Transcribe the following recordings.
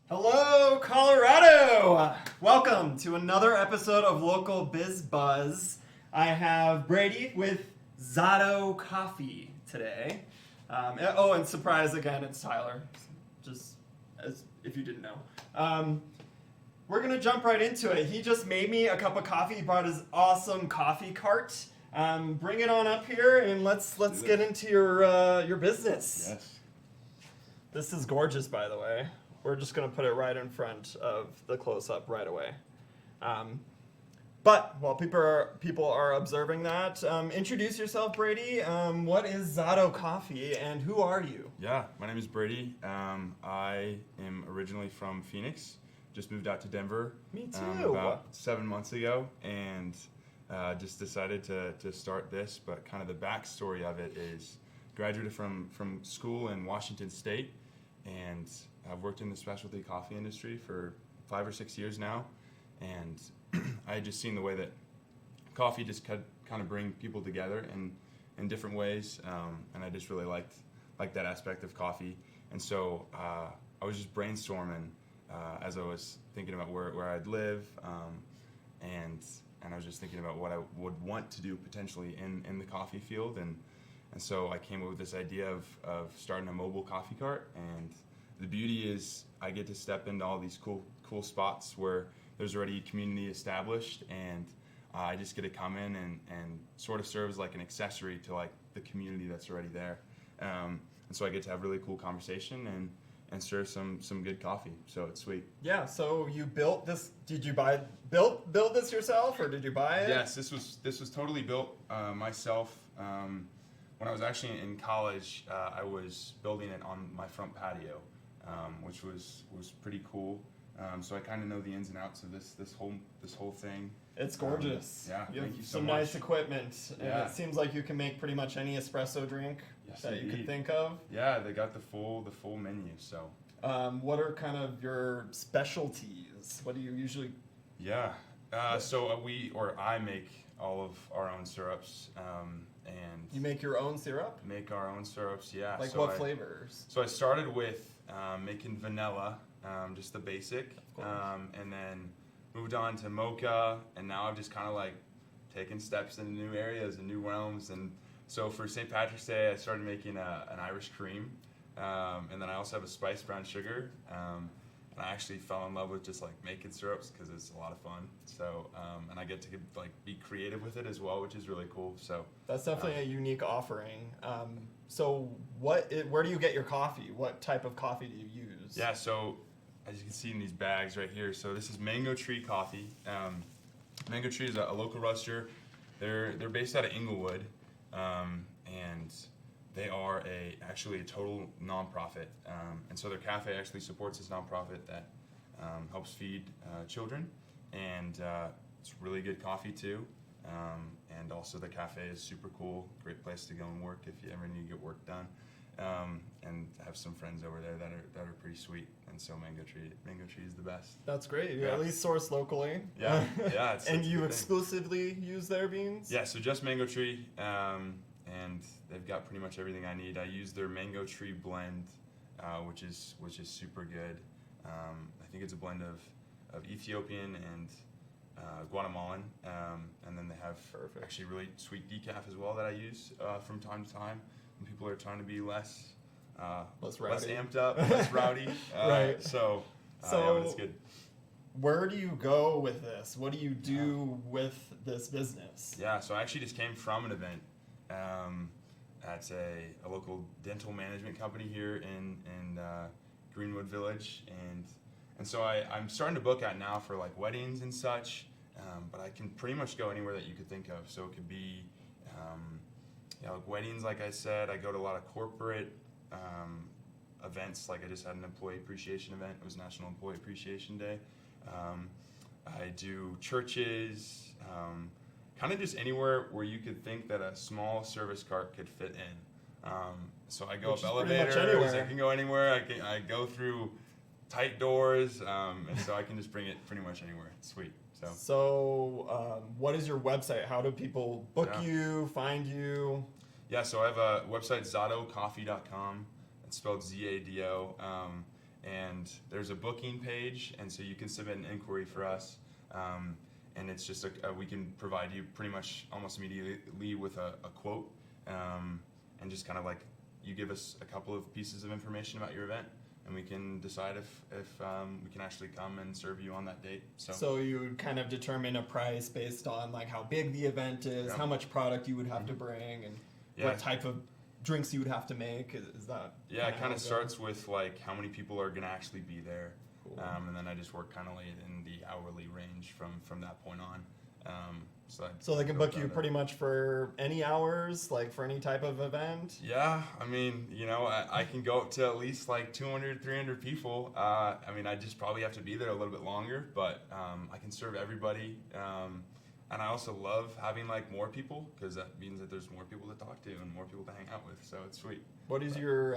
Hello, Colorado! Welcome to another episode of Local Biz Buzz. I have Brady with Zado Coffee today. And surprise again, it's Tyler, just as if you didn't know. We're gonna jump right into it. He just made me a cup of coffee. He brought his awesome coffee cart. Bring it on up here and let's get into your business. Yes. This is gorgeous, by the way. We're just going to put it right in front of the close-up right away. But while people are observing that, introduce yourself, Brady. What is Zado Coffee, and who are you? Yeah, my name is Brady. I am originally from Phoenix. Just moved out to Denver. Me too. About 7 months ago, and just decided to start this. But kind of the backstory of it is, graduated from school in Washington State, and I've worked in the specialty coffee industry for 5 or 6 years now, and I had just seen the way that coffee just could kind of bring people together in different ways, and I just really liked that aspect of coffee. And so I was just brainstorming as I was thinking about where I'd live, and I was just thinking about what I would want to do potentially in the coffee field, and so I came up with this idea of starting a mobile coffee cart. And the beauty is I get to step into all these cool spots where there's already community established, and I just get to come in and sort of serve as like an accessory to like the community that's already there. And so I get to have really cool conversation and serve some good coffee. So it's sweet. Yeah. So you built this. Did you build this yourself, or did you buy it? Yes, this was totally built myself. When I was actually in college, I was building it on my front patio, which was pretty cool. So I kind of know the ins and outs of this whole thing. It's gorgeous. Yeah, you thank have you so some much. nice equipment, and Yeah. it seems like you can make pretty much any espresso drink Yes, that you could indeed. think of. Yeah, they got the full menu. So What are kind of your specialties? What do you usually? yeah, so I make all of our own syrups, and You make your own syrup? make our own syrups. Yeah, Like so what I- flavors? So I started with making vanilla, just the basic, Of course. and then moved on to mocha, and now I've just kind of like taken steps into new areas and new realms. And so for St. Patrick's Day, I started making an Irish cream, and then I also have a spiced brown sugar. And I actually fell in love with just like making syrups because it's a lot of fun. So and I get to like be creative with it as well, which is really cool. So That's definitely a unique offering. So where do you get your coffee? What type of coffee do you use? yeah, so as you can see in these bags right here, so this is Mango Tree Coffee. Mango Tree is a local roaster. They're based out of Inglewood, and they are actually a total nonprofit. And so their cafe actually supports this nonprofit that helps feed children, and it's really good coffee too. And also the cafe is super cool, great place to go and work if you ever need to get work done. And I have some friends over there that are pretty sweet, and so Mango Tree is the best. That's great. You Yeah. at least source locally. Yeah, yeah. It's And a you good thing. exclusively use their beans? Yeah, so just Mango Tree, and they've got pretty much everything I need. I use their Mango Tree blend, which is super good. I think it's a blend of Ethiopian and Guatemalan, and then they have Perfect. actually really sweet decaf as well that I use from time to time when people are trying to be less rowdy. amped up, less rowdy. Right. So So- yeah, but it's good. Where do you go with this? What do you do with this business? Yeah, so I actually just came from an event at a local dental management company here in Greenwood Village, and so I'm starting to book out now for like weddings and such, but I can pretty much go anywhere that you could think of. So it could be like weddings, like I said. I go to a lot of corporate events. Like I just had an employee appreciation event. It was National Employee Appreciation Day. I do churches, kind of just anywhere where you could think that a small service cart could fit in. So I go Which up is pretty much elevators. anywhere. I can go anywhere. I go through tight doors, and so I can just bring it pretty much anywhere. It's sweet. So What is your website? How do people book Yeah. you, find you? yeah, so I have a website, zadocoffee.com. It's spelled Zado. and there's a booking page, and so you can submit an inquiry for us. And it's just we can provide you pretty much almost immediately with a quote, and just kind of like you give us a couple of pieces of information about your event, and we can decide if we can actually come and serve you on that date. So you would kind of determine a price based on like how big the event is, how much product you would have to bring, and what type of drinks you would have to make. Is that? Yeah, it kind of starts with like how many people are going to actually be there. Cool. And then I just work kind of like in the hourly range from that point on. So they can book you pretty much for any hours, like for any type of event? Yeah, I mean, I can go up to at least like 200, 300 people. I mean, I just probably have to be there a little bit longer, but I can serve everybody. And I also love having like more people, because that means that there's more people to talk to and more people to hang out with, so it's sweet. What is your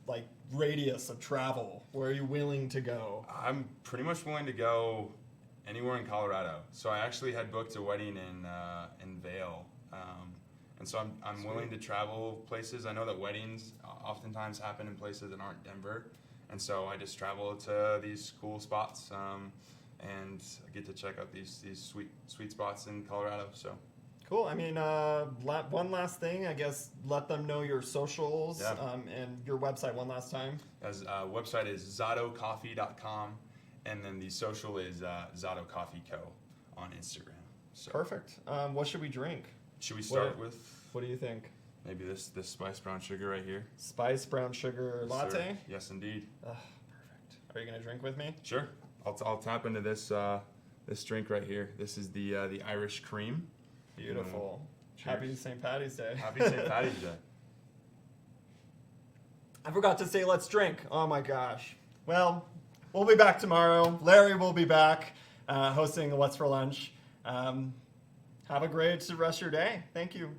like radius of travel? Where are you willing to go? I'm pretty much willing to go anywhere in Colorado. So I actually had booked a wedding in Vail, and so I'm willing to travel places. I know that weddings oftentimes happen in places that aren't Denver, and so I just travel to these cool spots, and I get to check out these sweet spots in Colorado. So. Cool. I mean, one last thing, I guess, let them know your socials and your website one last time. Website is zadocoffee.com, and then the social is Zado Coffee Co. on Instagram. So. Perfect. What should we drink? Should we start with? What do you think? Maybe this spice brown sugar right here. Spice brown sugar latte? Sir. Yes, indeed. Perfect. Are you gonna drink with me? Sure. I'll tap into this this drink right here. This is the Irish cream. Beautiful. Happy St. Patty's Day. Happy St. Patty's Day. I forgot to say let's drink. Oh my gosh. Well, we'll be back tomorrow. Larry will be back hosting What's for Lunch. Have a great rest of your day. Thank you.